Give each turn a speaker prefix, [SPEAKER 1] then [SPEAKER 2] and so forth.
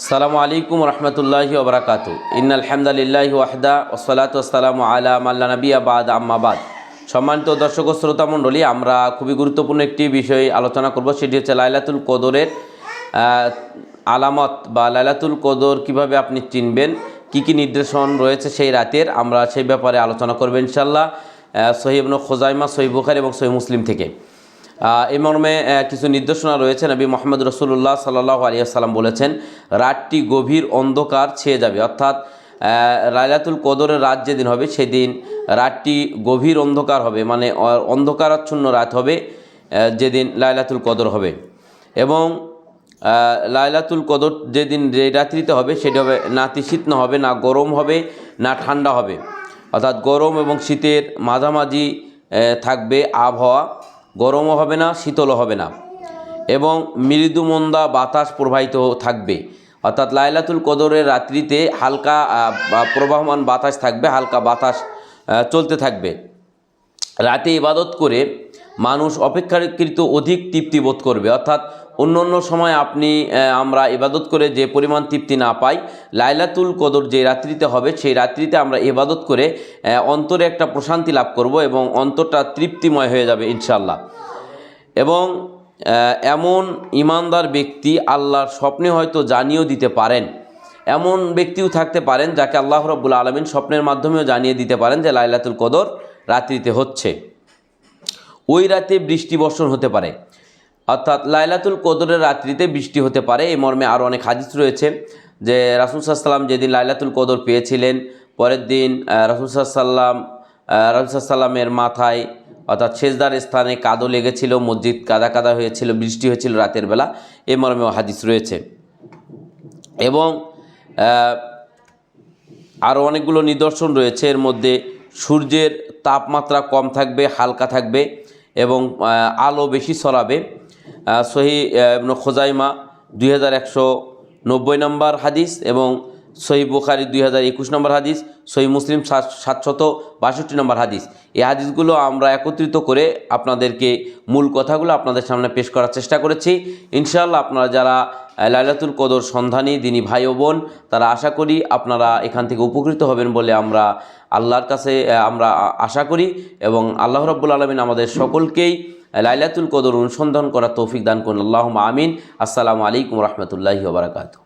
[SPEAKER 1] আসসালামু আলাইকুম রহমতুল্লাহি ওবরাকাতু। ইন্নাল হামদুলিল্লাহি ওয়াহদা ওয়াসসালাতু ওয়াসসালামু আলা মান লা নাবিয়্যা বা'দা আম্মা বাদ। সম্মানিত দর্শক ও শ্রোতা মণ্ডলী, আমরা খুবই গুরুত্বপূর্ণ একটি বিষয় আলোচনা করব, সেটি হচ্ছে লাইলাতুল কদরের আলামত বা লাইলাতুল কদর কিভাবে আপনি চিনবেন, কি কি নির্দেশন রয়েছে সেই রাতের, আমরা সেই ব্যাপারে আলোচনা করব ইনশাআল্লাহ। সহিহ ইবনে খুজাইমা, সহিহ বুখারী এবং সহিহ মুসলিম থেকে এই মর্মে কিছু নির্দেশনা রয়েছে। নবী মুহাম্মদ রাসূলুল্লাহ সাল্লাল্লাহু আলাইহি ওয়াসাল্লাম বলেছেন, রাতটি গভীর অন্ধকার ছেয়ে যাবে, অর্থাৎ লাইলাতুল কদরের রাত যেদিন হবে সেদিন রাতটি গভীর অন্ধকার হবে, মানে অন্ধকারাচ্ছন্ন রাত হবে যেদিন লাইলাতুল কদর হবে। এবং লাইলাতুল কদর যেদিন যে রাত্রিতে হবে সেটি হবে না শীত হবে, না গরম হবে, না ঠান্ডা হবে, অর্থাৎ গরম এবং শীতের মাঝামাঝি থাকবে আবহাওয়া, গরমও হবে না শীতলও হবে না, এবং মৃদু মন্দা বাতাস প্রবাহিত থাকবে। অর্থাৎ লাইলাতুল কদরের রাত্রিতে হালকা প্রবাহমান বাতাস থাকবে, হালকা বাতাস চলতে থাকবে। রাতে ইবাদত করে মানুষ অপেক্ষাকৃত অধিক তৃপ্তি বোধ করবে, অর্থাৎ অন্য সময় আমরা ইবাদত করে যে পরিমাণ তৃপ্তি না পাই, লাইলাতুল কদর যে রাত্রিতে হবে সেই রাত্রিতে আমরা ইবাদত করে অন্তরে একটা প্রশান্তি লাভ করব এবং অন্তরটা তৃপ্তিময় হয়ে যাবে ইনশাআল্লাহ। এবং এমন ইমানদার ব্যক্তি আল্লাহর স্বপ্নে হয়তো জানিয়েও দিতে পারেন, এমন ব্যক্তিও থাকতে পারেন যাকে আল্লাহ রাব্বুল আলামিন স্বপ্নের মাধ্যমেও জানিয়ে দিতে পারেন যে লাইলাতুল কদর রাত্রিতে হচ্ছে। ওই রাতে বৃষ্টি বর্ষণ হতে পারে, অর্থাৎ লাইলাতুল কদরের রাত্রিতে বৃষ্টি হতে পারে। এই মর্মে আরও অনেক হাদিস রয়েছে যে রাসূল সাল্লাল্লাহু আলাইহি ওয়াসাল্লাম যেদিন লাইলাতুল কদর পেয়েছিলেন, পরের দিন রাসূল সাল্লাল্লাহু আলাইহি ওয়াসাল্লামের মাথায় অর্থাৎ সেজদার স্থানে কাদো লেগেছিল, মসজিদ কাদা কাদা হয়েছিল, বৃষ্টি হয়েছিল রাতের বেলা, এই মর্মেও হাদিস রয়েছে। এবং আরও অনেকগুলো নিদর্শন রয়েছে, এর মধ্যে সূর্যের তাপমাত্রা কম থাকবে, হালকা থাকবে এবং আলো বেশি ছড়াবে। সহিহ ইবনে খুজাইমা 2190 নম্বর হাদিস এবং সহিহ বুখারী 2021 নম্বর হাদিস, সহিহ মুসলিম 762 নম্বর হাদিস। এই হাদিসগুলো আমরা একত্রিত করে আপনাদেরকে মূল কথাগুলো আপনাদের সামনে পেশ করার চেষ্টা করেছি। ইনশাআল্লাহ আপনারা যারা লাইলাতুল কদর সন্ধানী দিনী ভাই ও বোন, তারা আশা করি আপনারা এখান থেকে উপকৃত হবেন বলে আমরা আল্লাহর কাছে আমরা আশা করি, এবং আল্লাহ রাব্বুল আলামিন আমাদের সকলকেই লাইলাতুল কদর অনুসন্ধান করার তৌফিক দান করুন। আল্লাহুম্মা আমিন। আসসালামু আলাইকুম রহমতুল্লাহি ওয়া বারাকাতুহু।